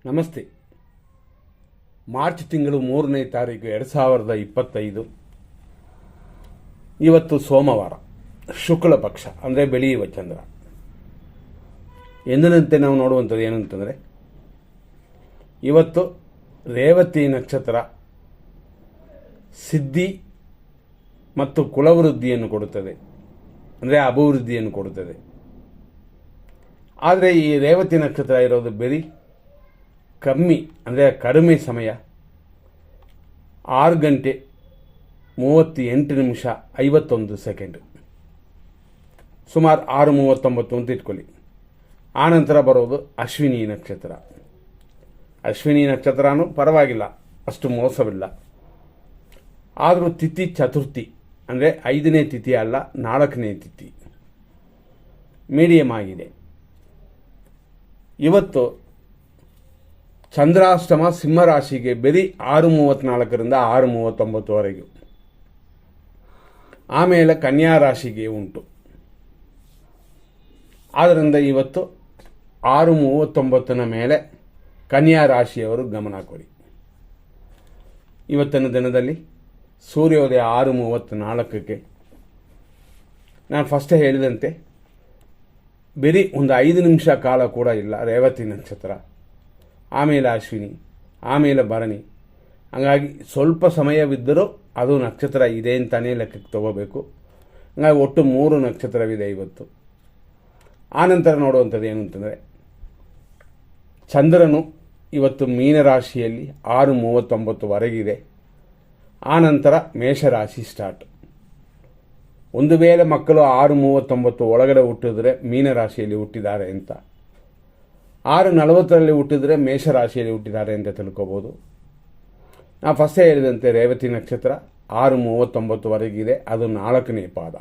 ನಮಸ್ತೆ. ಮಾರ್ಚ್ ತಿಂಗಳು 3ನೇ ತಾರೀಕು 2025. ಇವತ್ತು ಸೋಮವಾರ, ಶುಕ್ಲ ಪಕ್ಷ ಅಂದರೆ ಬೆಳೆಯುವ ಚಂದ್ರ. ಎಂದಿನಂತೆ ನಾವು ನೋಡುವಂಥದ್ದು ಏನಂತಂದರೆ, ಇವತ್ತು ರೇವತಿ ನಕ್ಷತ್ರ ಸಿದ್ಧಿ ಮತ್ತು ಕುಲವೃದ್ಧಿಯನ್ನು ಕೊಡುತ್ತದೆ, ಅಂದರೆ ಅಭಿವೃದ್ಧಿಯನ್ನು ಕೊಡುತ್ತದೆ. ಆದರೆ ಈ ರೇವತಿ ನಕ್ಷತ್ರ ಇರೋದು ಬರೀ ಕಮ್ಮಿ, ಅಂದರೆ ಕಡಿಮೆ ಸಮಯ, 6 ಗಂಟೆ 38 ನಿಮಿಷ 51 ಸೆಕೆಂಡ್, ಸುಮಾರು 6:39 ಅಂತ ಇಟ್ಕೊಳ್ಳಿ. ಆನಂತರ ಬರೋದು ಅಶ್ವಿನಿ ನಕ್ಷತ್ರ. ಅಶ್ವಿನಿ ನಕ್ಷತ್ರನೂ ಪರವಾಗಿಲ್ಲ, ಅಷ್ಟು ಮೋಸವಿಲ್ಲ. ಆದರೂ ತಿಥಿ ಚತುರ್ಥಿ, ಅಂದರೆ 5ನೇ ತಿಥಿ ಅಲ್ಲ, 4ನೇ ತಿಥಿ, ಮೀಡಿಯಮ್ ಆಗಿದೆ. ಇವತ್ತು ಚಂದ್ರಾಷ್ಟಮ ಸಿಂಹರಾಶಿಗೆ ಬರೀ 6:34ರಿಂದ 6:39ವರೆಗೂ. ಆಮೇಲೆ ಕನ್ಯಾ ರಾಶಿಗೆ ಉಂಟು. ಆದ್ದರಿಂದ ಇವತ್ತು 6:39ನ ಮೇಲೆ ಕನ್ಯಾ ರಾಶಿಯವರು ಗಮನ ಕೊಡಿ. ಇವತ್ತಿನ ದಿನದಲ್ಲಿ ಸೂರ್ಯೋದಯ 6:34ಕ್ಕೆ. ನಾನು ಫಸ್ಟೇ ಹೇಳಿದಂತೆ ಬರೀ ಒಂದು 5 ನಿಮಿಷ ಕಾಲ ಕೂಡ ಇಲ್ಲ ರೇವತಿ ನಕ್ಷತ್ರ, ಆಮೇಲೆ ಅಶ್ವಿನಿ, ಆಮೇಲೆ ಭರಣಿ. ಹಾಗಾಗಿ ಸ್ವಲ್ಪ ಸಮಯವಿದ್ದರೂ ಅದು ನಕ್ಷತ್ರ ಇದೆ ಅಂತಲೇ ಲೆಕ್ಕಕ್ಕೆ ತಗೋಬೇಕು. ಹಾಗಾಗಿ ಒಟ್ಟು 3 ನಕ್ಷತ್ರವಿದೆ ಇವತ್ತು. ಆನಂತರ ನೋಡುವಂಥದ್ದು ಏನು ಅಂತಂದರೆ, ಚಂದ್ರನು ಇವತ್ತು ಮೀನರಾಶಿಯಲ್ಲಿ 6:39ವರೆಗಿದೆ. ಆನಂತರ ಮೇಷರಾಶಿ ಸ್ಟಾರ್ಟ್. ಒಂದು ವೇಳೆ ಮಕ್ಕಳು 6:39 ಒಳಗಡೆ ಹುಟ್ಟಿದ್ರೆ ಮೀನರಾಶಿಯಲ್ಲಿ ಹುಟ್ಟಿದ್ದಾರೆ ಅಂತ, 6:40ರಲ್ಲಿ ಹುಟ್ಟಿದ್ರೆ ಮೇಷರಾಶಿಯಲ್ಲಿ ಹುಟ್ಟಿದ್ದಾರೆ ಅಂತ ತಿಳ್ಕೊಬೋದು. ನಾನು ಫಸ್ಟೇ ಹೇಳಿದಂತೆ ರೇವತಿ ನಕ್ಷತ್ರ 6:39ವರೆಗಿದೆ, ಅದು 4ನೇ ಪಾದ.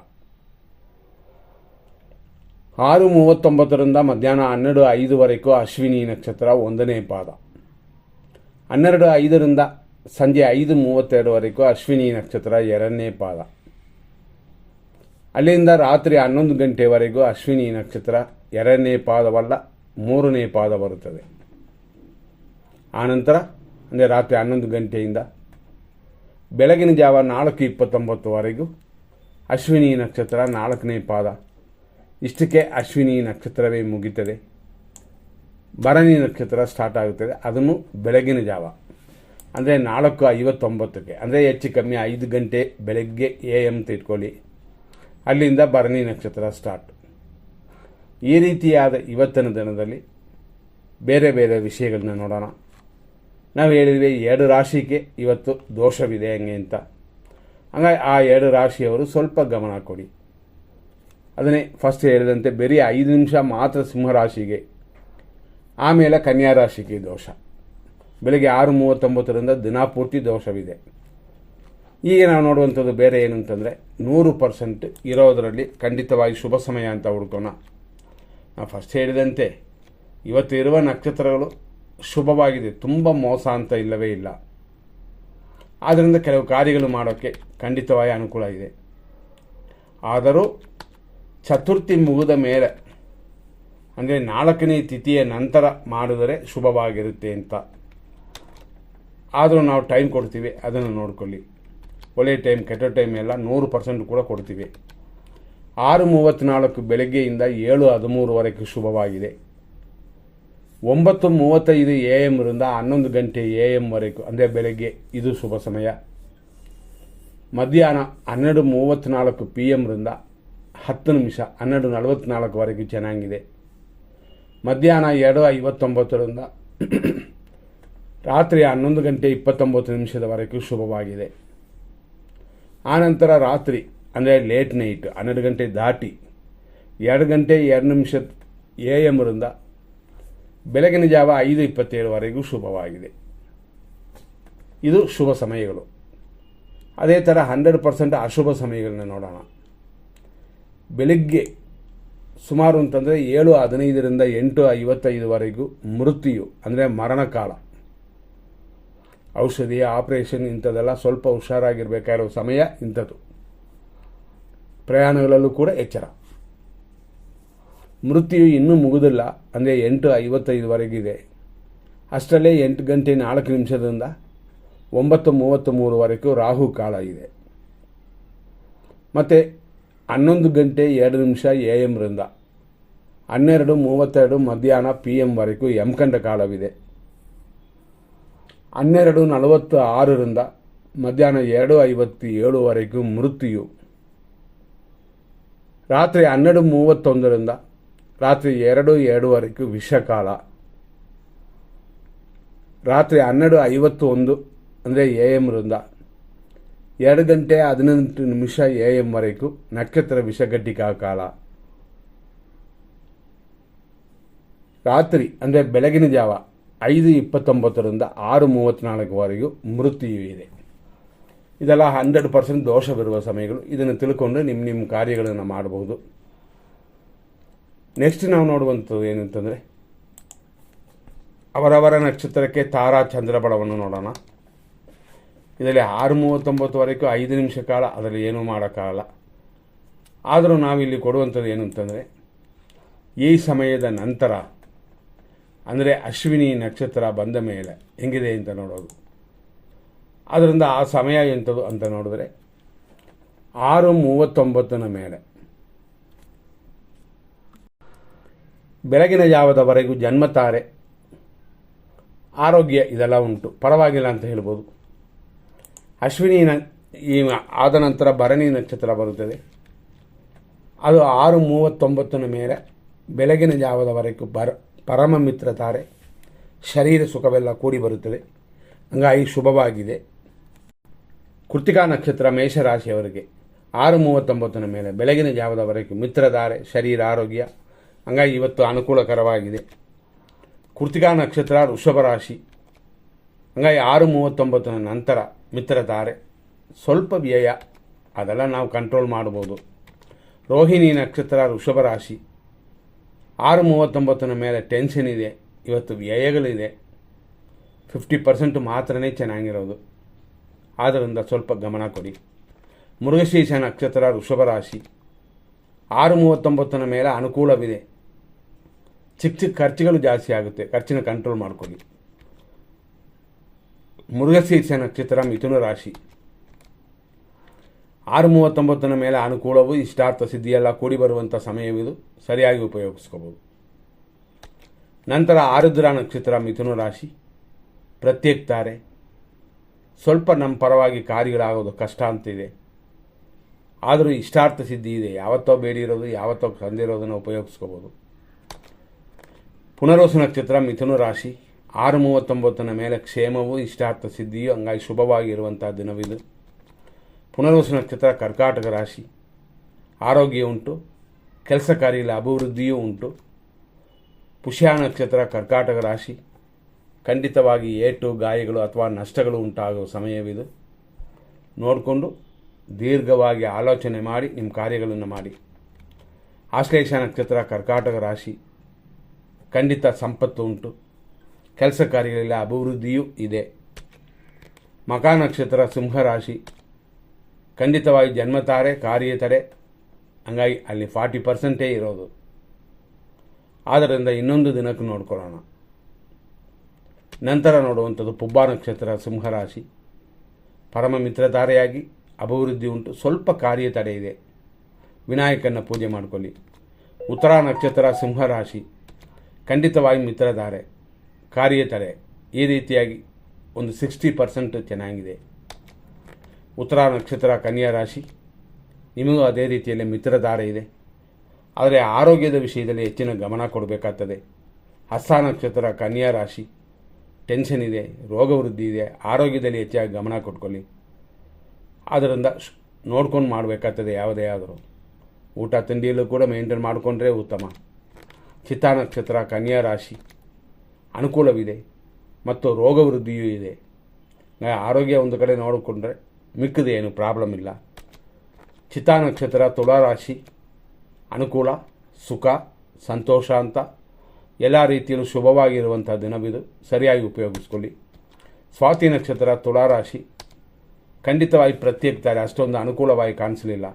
6:39ರಿಂದ ಮಧ್ಯಾಹ್ನ 12:05ವರೆಗೂ ಅಶ್ವಿನಿ ನಕ್ಷತ್ರ 1ನೇ ಪಾದ. 12:05ರಿಂದ ಸಂಜೆ 5:32ವರೆಗೂ ಅಶ್ವಿನಿ ನಕ್ಷತ್ರ 2ನೇ ಪಾದ. ಅಲ್ಲಿಂದ ರಾತ್ರಿ 11 ಗಂಟೆವರೆಗೂ ಅಶ್ವಿನಿ ನಕ್ಷತ್ರ 2ನೇ ಪಾದವಲ್ಲ, 3ನೇ ಪಾದ ಬರುತ್ತದೆ. ಆನಂತರ ಅಂದರೆ ರಾತ್ರಿ 11 ಗಂಟೆಯಿಂದ ಬೆಳಗಿನ ಜಾವ 4:29ವರೆಗೂ ಅಶ್ವಿನಿ ನಕ್ಷತ್ರ 4ನೇ ಪಾದ. ಇಷ್ಟಕ್ಕೆ ಅಶ್ವಿನಿ ನಕ್ಷತ್ರವೇ ಮುಗಿತದೆ. ಭರಣಿ ನಕ್ಷತ್ರ ಸ್ಟಾರ್ಟ್ ಆಗುತ್ತದೆ, ಅದನ್ನು ಬೆಳಗಿನ ಜಾವ ಅಂದರೆ 4:59ಕ್ಕೆ, ಅಂದರೆ ಹೆಚ್ಚು ಕಮ್ಮಿ 5 ಗಂಟೆ ಬೆಳಗ್ಗೆ AM ಅಂತ ಇಟ್ಕೊಳ್ಳಿ. ಅಲ್ಲಿಂದ ಭರಣಿ ನಕ್ಷತ್ರ ಸ್ಟಾರ್ಟ್. ಈ ರೀತಿಯಾದ ಇವತ್ತಿನ ದಿನದಲ್ಲಿ ಬೇರೆ ಬೇರೆ ವಿಷಯಗಳನ್ನ ನೋಡೋಣ. ನಾವು ಹೇಳಿದ್ವಿ 2 ರಾಶಿಗೆ ಇವತ್ತು ದೋಷವಿದೆ ಹಂಗೆ ಅಂತ. ಹಂಗಾಗಿ ಆ 2 ರಾಶಿಯವರು ಸ್ವಲ್ಪ ಗಮನ ಕೊಡಿ. ಅದನ್ನೇ ಫಸ್ಟ್ ಹೇಳಿದಂತೆ ಬರೀ 5 ನಿಮಿಷ ಮಾತ್ರ ಸಿಂಹರಾಶಿಗೆ, ಆಮೇಲೆ ಕನ್ಯಾ ರಾಶಿಗೆ ದೋಷ. ಬೆಳಗ್ಗೆ 6:39ರಿಂದ ದಿನಪೂರ್ತಿ ದೋಷವಿದೆ. ಈಗ ನಾವು ನೋಡುವಂಥದ್ದು ಬೇರೆ ಏನು ಅಂತಂದರೆ, 100% ಇರೋದರಲ್ಲಿ ಖಂಡಿತವಾಗಿ ಶುಭ ಸಮಯ ಅಂತ ಹುಡ್ಕೋಣ. ನಾವು ಫಸ್ಟ್ ಹೇಳಿದಂತೆ ಇವತ್ತು ಇರುವ ನಕ್ಷತ್ರಗಳು ಶುಭವಾಗಿದೆ, ತುಂಬ ಮೋಸ ಅಂತ ಇಲ್ಲವೇ ಇಲ್ಲ. ಆದ್ದರಿಂದ ಕೆಲವು ಕಾರ್ಯಗಳು ಮಾಡೋಕ್ಕೆ ಖಂಡಿತವಾಗಿ ಅನುಕೂಲ ಇದೆ. ಆದರೂ ಚತುರ್ಥಿ ಮುಗಿದ ಮೇಲೆ, ಅಂದರೆ 4ನೇ ತಿಥಿಯ ನಂತರ ಮಾಡಿದರೆ ಶುಭವಾಗಿರುತ್ತೆ ಅಂತ. ಆದರೂ ನಾವು ಟೈಮ್ ಕೊಡ್ತೀವಿ, ಅದನ್ನು ನೋಡ್ಕೊಳ್ಳಿ. ಒಳ್ಳೆಯ ಟೈಮ್, ಕೆಟ್ಟ ಟೈಮ್ ಎಲ್ಲ 100% ಕೂಡ ಕೊಡ್ತೀವಿ. 6:34 ಬೆಳಗ್ಗೆಯಿಂದ 7:13ವರೆಗೂ ಶುಭವಾಗಿದೆ. 9:35 AM ರಿಂದ 11 ಗಂಟೆ AM ವರೆಗೂ ಅಂದರೆ ಬೆಳಗ್ಗೆ, ಇದು ಶುಭ ಸಮಯ. ಮಧ್ಯಾಹ್ನ 12:34 PM ರಿಂದ 10 ನಿಮಿಷ 12:44ವರೆಗೂ ಚೆನ್ನಾಗಿದೆ. ಮಧ್ಯಾಹ್ನ 2:59ರಿಂದ ರಾತ್ರಿ 11 ಗಂಟೆ 29 ನಿಮಿಷದವರೆಗೂ ಶುಭವಾಗಿದೆ. ಆನಂತರ ರಾತ್ರಿ ಅಂದರೆ ಲೇಟ್ ನೈಟ್ 12 ಗಂಟೆ ದಾಟಿ 2 ಗಂಟೆ 2 ನಿಮಿಷ AM ರಿಂದ ಬೆಳಗಿನ ಜಾವ 5:27ವರೆಗೂ ಶುಭವಾಗಿದೆ. ಇದು ಶುಭ ಸಮಯಗಳು. ಅದೇ ಥರ 100% ಅಶುಭ ಸಮಯಗಳನ್ನ ನೋಡೋಣ. ಬೆಳಗ್ಗೆ ಸುಮಾರು ಅಂತಂದರೆ 7:15ರಿಂದ 8:55ವರೆಗೂ ಮೃತ್ಯು ಅಂದರೆ ಮರಣಕಾಲ. ಔಷಧಿ, ಆಪರೇಷನ್ ಇಂಥದ್ದೆಲ್ಲ ಸ್ವಲ್ಪ ಹುಷಾರಾಗಿರಬೇಕಾಗಿರೋ ಸಮಯ ಇಂಥದ್ದು. ಪ್ರಯಾಣಗಳಲ್ಲೂ ಕೂಡ ಎಚ್ಚರ. ಮೃತ್ಯು ಇನ್ನೂ ಮುಗಿದಿಲ್ಲ, ಅಂದರೆ 8:55ವರೆಗಿದೆ. ಅಷ್ಟರಲ್ಲೇ 8 ಗಂಟೆ 4 ನಿಮಿಷದಿಂದ 9:33ವರೆಗೂ ರಾಹು ಕಾಲ ಇದೆ. ಮತ್ತು 11 ಗಂಟೆ 2 ನಿಮಿಷ AM ರಿಂದ 12:32 ಮಧ್ಯಾಹ್ನ PM ವರೆಗೂ ಯಮಕಂಡ ಕಾಲವಿದೆ. 12:46ರಿಂದ ಮಧ್ಯಾಹ್ನ 2:57ವರೆಗೂ ಮೃತ್ಯು. ರಾತ್ರಿ 12:31ರಿಂದ ರಾತ್ರಿ 2:02ವರೆಗೂ ವಿಷಕಾಲ. ರಾತ್ರಿ 12:51 ಅಂದರೆ AM ರಿಂದ 2 ಗಂಟೆ 18 ನಿಮಿಷ AM ವರೆಗೂ ನಕ್ಷತ್ರ ವಿಷಘಟಿಕಾ ಕಾಲ. ರಾತ್ರಿ ಅಂದರೆ ಬೆಳಗಿನ ಜಾವ 5:29ರಿಂದ 6:34ವರೆಗೂ ಮೃತ್ಯು ಇದೆ. ಇದೆಲ್ಲ 100% ದೋಷವಿರುವ ಸಮಯಗಳು. ಇದನ್ನು ತಿಳ್ಕೊಂಡು ನಿಮ್ಮ ಕಾರ್ಯಗಳನ್ನು ಮಾಡಬಹುದು. ನೆಕ್ಸ್ಟ್ ನಾವು ನೋಡುವಂಥದ್ದು ಏನಂತಂದರೆ ಅವರವರ ನಕ್ಷತ್ರಕ್ಕೆ ತಾರಾ ಚಂದ್ರಬಲವನ್ನು ನೋಡೋಣ. ಇದರಲ್ಲಿ 6:39ವರೆಗೂ 5 ನಿಮಿಷ ಕಾಲ, ಅದರಲ್ಲಿ ಏನೂ ಮಾಡೋಕ್ಕಾಗಲ್ಲ. ಆದರೂ ನಾವಿಲ್ಲಿ ಕೊಡುವಂಥದ್ದು ಏನಂತಂದರೆ ಈ ಸಮಯದ ನಂತರ ಅಂದರೆ ಅಶ್ವಿನಿ ನಕ್ಷತ್ರ ಬಂದ ಮೇಲೆ ಹೆಂಗಿದೆ ಅಂತ ನೋಡೋದು. ಆದ್ದರಿಂದ ಆ ಸಮಯ ಎಂಥದ್ದು ಅಂತ ನೋಡಿದ್ರೆ 6:39ನ ಮೇಲೆ ಬೆಳಗಿನ ಜಾವದವರೆಗೂ ಜನ್ಮತಾರೆ, ಆರೋಗ್ಯ ಇದೆಲ್ಲ ಉಂಟು, ಪರವಾಗಿಲ್ಲ ಅಂತ ಹೇಳ್ಬೋದು. ಅಶ್ವಿನಿ ಆದ ನಂತರ ಭರಣಿ ನಕ್ಷತ್ರ ಬರುತ್ತದೆ. ಅದು 6:39ನ ಮೇಲೆ ಬೆಳಗಿನ ಜಾವದವರೆಗೂ ಪರಮ ಮಿತ್ರ ತಾರೆ, ಶರೀರ ಸುಖವೆಲ್ಲ ಕೂಡಿ ಬರುತ್ತದೆ. ಹಂಗಾಗಿ ಶುಭವಾಗಿದೆ. ಕೃತಿಕಾ ನಕ್ಷತ್ರ ಮೇಷರಾಶಿಯವರಿಗೆ 6:39ನ ಮೇಲೆ ಬೆಳಗಿನ ಜಾವದವರೆಗೂ ಮಿತ್ರಧಾರೆ, ಶರೀರ ಆರೋಗ್ಯ, ಹಂಗಾಗಿ ಇವತ್ತು ಅನುಕೂಲಕರವಾಗಿದೆ. ಕೃತಿಕಾ ನಕ್ಷತ್ರ ವೃಷಭ ರಾಶಿ, ಹಂಗಾಗಿ 6:39ನ ನಂತರ ಮಿತ್ರಧಾರೆ, ಸ್ವಲ್ಪ ವ್ಯಯ, ಅದೆಲ್ಲ ನಾವು ಕಂಟ್ರೋಲ್ ಮಾಡ್ಬೋದು. ರೋಹಿಣಿ ನಕ್ಷತ್ರ ವೃಷಭ ರಾಶಿ 6:39ನ ಮೇಲೆ ಟೆನ್ಷನ್ ಇದೆ, ಇವತ್ತು ವ್ಯಯಗಳಿದೆ. 50% ಮಾತ್ರನೇ ಚೆನ್ನಾಗಿರೋದು, ಆದ್ದರಿಂದ ಸ್ವಲ್ಪ ಗಮನ ಕೊಡಿ. ಮೃಗಶೀರ್ಷ ನಕ್ಷತ್ರ ವೃಷಭ ರಾಶಿ 6:39ನ ಮೇಲೆ ಅನುಕೂಲವಿದೆ. ಚಿಕ್ಕ ಖರ್ಚುಗಳು ಜಾಸ್ತಿ ಆಗುತ್ತೆ, ಖರ್ಚಿನ ಕಂಟ್ರೋಲ್ ಮಾಡ್ಕೊಳ್ಳಿ. ಮೃಗಶೀರ್ಷ ನಕ್ಷತ್ರ ಮಿಥುನ ರಾಶಿ 6:39ನ ಮೇಲೆ ಅನುಕೂಲವು, ಇಷ್ಟಾರ್ಥ ಸಿದ್ಧಿಯೆಲ್ಲ ಕೂಡಿ ಬರುವಂಥ ಸಮಯವಿದು, ಸರಿಯಾಗಿ ಉಪಯೋಗಿಸ್ಕೋಬೋದು. ನಂತರ ಆರುದ್ರ ನಕ್ಷತ್ರ ಮಿಥುನ ರಾಶಿ ಪ್ರತ್ಯೇಕ ತಾರೆ, ಸ್ವಲ್ಪ ನಮ್ಮ ಪರವಾಗಿ ಕಾರ್ಯಗಳಾಗೋದು ಕಷ್ಟ ಅಂತಿದೆ. ಆದರೂ ಇಷ್ಟಾರ್ಥ ಸಿದ್ಧಿ ಇದೆ, ಯಾವತ್ತೋ ಬೇಡಿರೋದು ಯಾವತ್ತೋ ತಂದಿರೋದನ್ನು ಉಪಯೋಗಿಸ್ಕೋಬೋದು. ಪುನರ್ವಸು ನಕ್ಷತ್ರ ಮಿಥುನ ರಾಶಿ 6:39ನ ಮೇಲೆ ಕ್ಷೇಮವು, ಇಷ್ಟಾರ್ಥ ಸಿದ್ಧಿಯು, ಹಂಗಾಗಿ ಶುಭವಾಗಿರುವಂಥ ದಿನವಿದು. ಪುನರ್ವಸು ನಕ್ಷತ್ರ ಕರ್ಕಾಟಕ ರಾಶಿ, ಆರೋಗ್ಯ ಉಂಟು, ಕೆಲಸ ಕಾರ್ಯಗಳ ಅಭಿವೃದ್ಧಿಯೂ ಉಂಟು. ಪುಷ್ಯ ನಕ್ಷತ್ರ ಕರ್ಕಾಟಕ ರಾಶಿ, ಖಂಡಿತವಾಗಿ ಏಟು ಗಾಯಗಳು ಅಥವಾ ನಷ್ಟಗಳು ಉಂಟಾಗುವ ಸಮಯವಿದು. ನೋಡಿಕೊಂಡು ದೀರ್ಘವಾಗಿ ಆಲೋಚನೆ ಮಾಡಿ ನಿಮ್ಮ ಕಾರ್ಯಗಳನ್ನು ಮಾಡಿ. ಆಶ್ಲೇಷ ನಕ್ಷತ್ರ ಕರ್ಕಾಟಕ ರಾಶಿ, ಖಂಡಿತ ಸಂಪತ್ತು ಉಂಟು, ಕೆಲಸ ಕಾರ್ಯಗಳ ಅಭಿವೃದ್ಧಿಯೂ ಇದೆ. ಮಖ ನಕ್ಷತ್ರ ಸಿಂಹರಾಶಿ, ಖಂಡಿತವಾಗಿ ಜನ್ಮತಾರೆ, ಕಾರ್ಯತಡೆ, ಹಂಗಾಗಿ ಅಲ್ಲಿ 40% ಇರೋದು. ಆದ್ದರಿಂದ ಇನ್ನೊಂದು ದಿನಕ್ಕೆ ನೋಡ್ಕೊಳ್ಳೋಣ. ನಂತರ ನೋಡುವಂಥದ್ದು ಪುಬ್ಬ ನಕ್ಷತ್ರ ಸಿಂಹರಾಶಿ, ಪರಮ ಮಿತ್ರಧಾರೆಯಾಗಿ ಅಭಿವೃದ್ಧಿ ಉಂಟು, ಸ್ವಲ್ಪ ಕಾರ್ಯತಡೆ ಇದೆ, ವಿನಾಯಕನ ಪೂಜೆ ಮಾಡಿಕೊಳ್ಳಿ. ಉತ್ತರ ನಕ್ಷತ್ರ ಸಿಂಹರಾಶಿ, ಖಂಡಿತವಾಗಿ ಮಿತ್ರಧಾರೆ, ಕಾರ್ಯತಡೆ, ಈ ರೀತಿಯಾಗಿ ಒಂದು 60% ಚೆನ್ನಾಗಿದೆ. ಉತ್ತರ ನಕ್ಷತ್ರ ಕನ್ಯಾ ರಾಶಿ, ನಿಮಗೂ ಅದೇ ರೀತಿಯಲ್ಲಿ ಮಿತ್ರಧಾರೆ ಇದೆ, ಆದರೆ ಆರೋಗ್ಯದ ವಿಷಯದಲ್ಲಿ ಹೆಚ್ಚಿನ ಗಮನ ಕೊಡಬೇಕಾಗ್ತದೆ. ಹಸ್ತ ನಕ್ಷತ್ರ ಕನ್ಯಾ ರಾಶಿ, ಟೆನ್ಷನ್ ಇದೆ, ರೋಗ ವೃದ್ಧಿ ಇದೆ, ಆರೋಗ್ಯದಲ್ಲಿ ಹೆಚ್ಚಾಗಿ ಗಮನ ಕೊಟ್ಕೊಳ್ಳಿ. ಆದ್ದರಿಂದ ನೋಡ್ಕೊಂಡು ಮಾಡಬೇಕಾಗ್ತದೆ. ಯಾವುದೇ ಆದರೂ ಊಟ ತಿಂಡಿಯಲ್ಲೂ ಕೂಡ ಮೇಂಟೈನ್ ಮಾಡಿಕೊಂಡ್ರೆ ಉತ್ತಮ. ಚಿತ್ತಾ ನಕ್ಷತ್ರ ಕನ್ಯಾ ರಾಶಿ, ಅನುಕೂಲವಿದೆ ಮತ್ತು ರೋಗ ವೃದ್ಧಿಯೂ ಇದೆ. ಆರೋಗ್ಯ ಒಂದು ಕಡೆ ನೋಡಿಕೊಂಡ್ರೆ ಮಿಕ್ಕದು ಏನು ಪ್ರಾಬ್ಲಮ್ ಇಲ್ಲ. ಚಿತ್ತಾ ನಕ್ಷತ್ರ ತುಲಾ ರಾಶಿ, ಅನುಕೂಲ, ಸುಖ, ಸಂತೋಷ ಅಂತ ಎಲ್ಲ ರೀತಿಯಲ್ಲೂ ಶುಭವಾಗಿರುವಂಥ ದಿನವಿದು, ಸರಿಯಾಗಿ ಉಪಯೋಗಿಸ್ಕೊಳ್ಳಿ. ಸ್ವಾತಿ ನಕ್ಷತ್ರ ತುಲಾರಾಶಿ, ಖಂಡಿತವಾಗಿ ಪ್ರತ್ಯೇಕತಾರೆ, ಅಷ್ಟೊಂದು ಅನುಕೂಲವಾಗಿ ಕಾಣಿಸಲಿಲ್ಲ.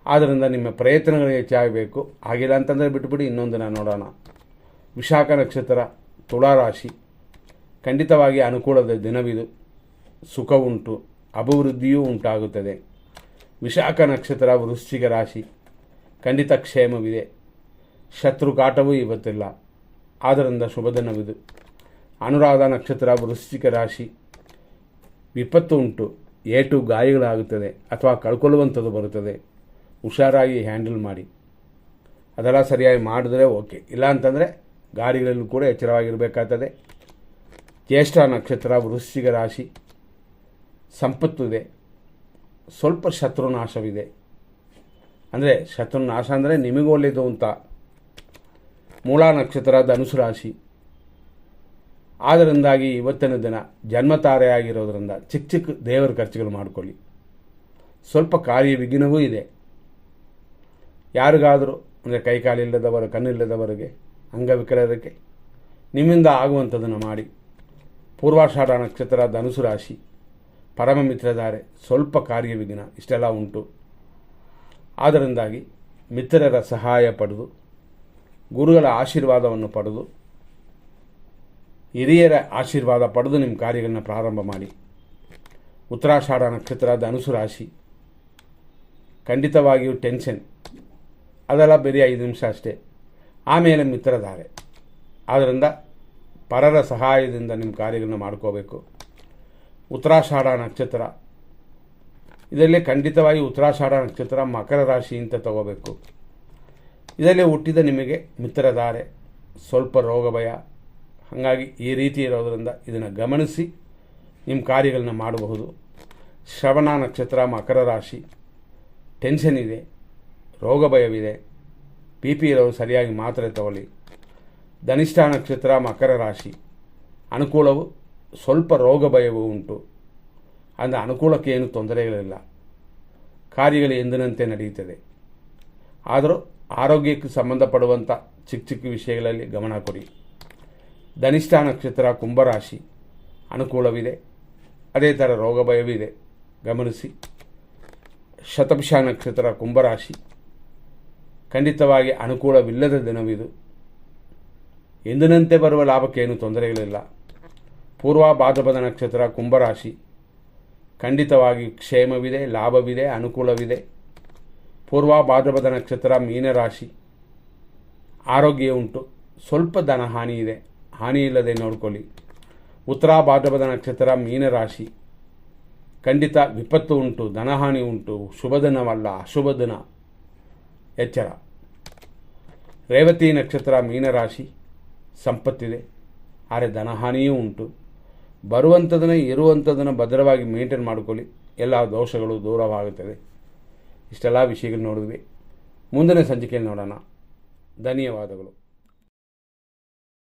ಆದ್ದರಿಂದ ನಿಮ್ಮ ಪ್ರಯತ್ನಗಳು ಹೆಚ್ಚಾಗಬೇಕು. ಆಗಿಲ್ಲ ಅಂತಂದರೆ ಬಿಟ್ಟುಬಿಡಿ, ಇನ್ನೊಂದು ದಿನ ನೋಡೋಣ. ವಿಶಾಖ ನಕ್ಷತ್ರ ತುಲಾರಾಶಿ, ಖಂಡಿತವಾಗಿ ಅನುಕೂಲದ ದಿನವಿದು. ಸುಖ ಉಂಟು, ಅಭಿವೃದ್ಧಿಯೂ ಉಂಟಾಗುತ್ತದೆ. ವಿಶಾಖ ನಕ್ಷತ್ರ ವೃಶ್ಚಿಕ ರಾಶಿ, ಖಂಡಿತ ಕ್ಷೇಮವಿದೆ. ಶತ್ರುಕಾಟವೂ ಇವತ್ತಿಲ್ಲ, ಆದ್ದರಿಂದ ಶುಭ ದಿನವಿದು. ಅನುರಾಧ ನಕ್ಷತ್ರ ವೃಶ್ಚಿಕ ರಾಶಿ, ವಿಪತ್ತು ಉಂಟು, ಏಟು ಗಾಯಗಳಾಗುತ್ತದೆ ಅಥವಾ ಕಳ್ಕೊಳ್ಳುವಂಥದ್ದು ಬರುತ್ತದೆ. ಹುಷಾರಾಗಿ ಹ್ಯಾಂಡಲ್ ಮಾಡಿ, ಅದೆಲ್ಲ ಸರಿಯಾಗಿ ಮಾಡಿದ್ರೆ ಓಕೆ, ಇಲ್ಲ ಅಂತಂದರೆ ಗಾಡಿಗಳಲ್ಲೂ ಕೂಡ ಎಚ್ಚರವಾಗಿರಬೇಕಾಗ್ತದೆ. ಜ್ಯೇಷ್ಠ ನಕ್ಷತ್ರ ವೃಶ್ಚಿಕ ರಾಶಿ, ಸಂಪತ್ತು ಇದೆ, ಸ್ವಲ್ಪ ಶತ್ರುನಾಶವಿದೆ. ಅಂದರೆ ಶತ್ರುನಾಶ ಅಂದರೆ ನಿಮಗೆ ಒಳ್ಳೆಯದು ಅಂತ. ಮೂಲ ನಕ್ಷತ್ರ ಧನುಸು ರಾಶಿ, ಆದ್ದರಿಂದಾಗಿ ಇವತ್ತಿನ ದಿನ ಜನ್ಮತಾರೆಯಾಗಿರೋದ್ರಿಂದ ಚಿಕ್ಕ ಚಿಕ್ಕ ದೇವರ ಖರ್ಚುಗಳು ಮಾಡಿಕೊಳ್ಳಿ. ಸ್ವಲ್ಪ ಕಾರ್ಯ ವಿಘ್ನವೂ ಇದೆ. ಯಾರಿಗಾದರೂ ಅಂದರೆ ಕೈಕಾಲಿಲ್ಲದವರು, ಕಣ್ಣಿಲ್ಲದವರಿಗೆ, ಅಂಗವಿಕಲರಿಗೆ ನಿಮ್ಮಿಂದ ಆಗುವಂಥದ್ದನ್ನು ಮಾಡಿ. ಪೂರ್ವಾಷಾಢ ನಕ್ಷತ್ರ ಧನುಸು ರಾಶಿ, ಪರಮ ಮಿತ್ರಧಾರೆ, ಸ್ವಲ್ಪ ಕಾರ್ಯ ವಿಘ್ನ ಇಷ್ಟೆಲ್ಲ ಉಂಟು. ಆದ್ದರಿಂದಾಗಿ ಮಿತ್ರರ ಸಹಾಯ ಪಡೆದು, ಗುರುಗಳ ಆಶೀರ್ವಾದವನ್ನು ಪಡೆದು, ಹಿರಿಯರ ಆಶೀರ್ವಾದ ಪಡೆದು ನಿಮ್ಮ ಕಾರ್ಯಗಳನ್ನ ಪ್ರಾರಂಭ ಮಾಡಿ. ಉತ್ತರಾಷಾಢ ನಕ್ಷತ್ರ ಧನುಸು ರಾಶಿ, ಖಂಡಿತವಾಗಿಯೂ ಟೆನ್ಷನ್, ಅದೆಲ್ಲ ಬರೀ 5 ನಿಮಿಷ ಅಷ್ಟೇ, ಆಮೇಲೆ ಮಿತ್ರಧಾರೆ. ಆದ್ದರಿಂದ ಪರರ ಸಹಾಯದಿಂದ ನಿಮ್ಮ ಕಾರ್ಯಗಳನ್ನ ಮಾಡ್ಕೋಬೇಕು. ಉತ್ತರಾಷಾಢ ನಕ್ಷತ್ರ, ಇದರಲ್ಲಿ ಖಂಡಿತವಾಗಿ ಉತ್ತರಾಷಾಢ ನಕ್ಷತ್ರ ಮಕರ ರಾಶಿ ಅಂತ ತಗೋಬೇಕು. ಇದರಲ್ಲಿ ಹುಟ್ಟಿದ ನಿಮಗೆ ಮಿತ್ರಧಾರೆ, ಸ್ವಲ್ಪ ರೋಗ ಭಯ, ಹಾಗಾಗಿ ಈ ರೀತಿ ಇರೋದರಿಂದ ಇದನ್ನು ಗಮನಿಸಿ ನಿಮ್ಮ ಕಾರ್ಯಗಳನ್ನ ಮಾಡಬಹುದು. ಶ್ರವಣ ನಕ್ಷತ್ರ ಮಕರ ರಾಶಿ, ಟೆನ್ಷನ್ ಇದೆ, ರೋಗ ಭಯವಿದೆ, BP ಇರೋರು ಸರಿಯಾಗಿ ಮಾತ್ರೆ ತಗೊಳ್ಳಿ. ಧನಿಷ್ಠ ನಕ್ಷತ್ರ ಮಕರ ರಾಶಿ, ಅನುಕೂಲವು, ಸ್ವಲ್ಪ ರೋಗ ಭಯವೂ ಉಂಟು. ಅಂದರೆ ಅನುಕೂಲಕ್ಕೆ ಏನು ತೊಂದರೆಗಳಿಲ್ಲ, ಕಾರ್ಯಗಳು ಎಂದಿನಂತೆ ನಡೆಯುತ್ತದೆ. ಆದರೂ ಆರೋಗ್ಯಕ್ಕೆ ಸಂಬಂಧಪಡುವಂಥ ಚಿಕ್ಕ ಚಿಕ್ಕ ವಿಷಯಗಳಲ್ಲಿ ಗಮನ ಕೊಡಿ. ಧನಿಷ್ಠ ನಕ್ಷತ್ರ ಕುಂಭರಾಶಿ, ಅನುಕೂಲವಿದೆ, ಅದೇ ಥರ ರೋಗ ಭಯವಿದೆ, ಗಮನಿಸಿ. ಶತಭಿಷ ನಕ್ಷತ್ರ ಕುಂಭರಾಶಿ, ಖಂಡಿತವಾಗಿ ಅನುಕೂಲವಿಲ್ಲದ ದಿನವಿದು. ಎಂದಿನಂತೆ ಬರುವ ಲಾಭಕ್ಕೇನು ತೊಂದರೆಗಳಿಲ್ಲ. ಪೂರ್ವ ಭಾದ್ರಪದ ನಕ್ಷತ್ರ ಕುಂಭರಾಶಿ, ಖಂಡಿತವಾಗಿ ಕ್ಷೇಮವಿದೆ, ಲಾಭವಿದೆ, ಅನುಕೂಲವಿದೆ. ಪೂರ್ವ ಭಾದ್ರಪದ ನಕ್ಷತ್ರ ಮೀನರಾಶಿ, ಆರೋಗ್ಯ ಉಂಟು, ಸ್ವಲ್ಪ ಧನ ಹಾನಿ ಇದೆ, ಹಾನಿ ಇಲ್ಲದೆ ನೋಡಿಕೊಳ್ಳಿ. ಉತ್ತರ ಭಾದ್ರಪದ ನಕ್ಷತ್ರ ಮೀನರಾಶಿ, ಖಂಡಿತ ವಿಪತ್ತು ಉಂಟು, ಧನಹಾನಿ ಉಂಟು, ಶುಭ ದಿನವಲ್ಲ, ಅಶುಭ ದಿನ, ಎಚ್ಚರ. ರೇವತಿ ನಕ್ಷತ್ರ ಮೀನರಾಶಿ, ಸಂಪತ್ತಿದೆ, ಆದರೆ ಧನಹಾನಿಯೂ ಉಂಟು. ಬರುವಂಥದನ್ನು ಇರುವಂಥದ್ದನ್ನು ಭದ್ರವಾಗಿ ಮೇಂಟೈನ್ ಮಾಡಿಕೊಳ್ಳಿ, ಎಲ್ಲ ದೋಷಗಳು ದೂರವಾಗುತ್ತದೆ. ಇಷ್ಟೆಲ್ಲ ವಿಷಯಗಳು ನೋಡಿದ್ವಿ. ಮುಂದಿನ ಸಂಚಿಕೆಯಲ್ಲಿ ನೋಡೋಣ. ಧನ್ಯವಾದಗಳು.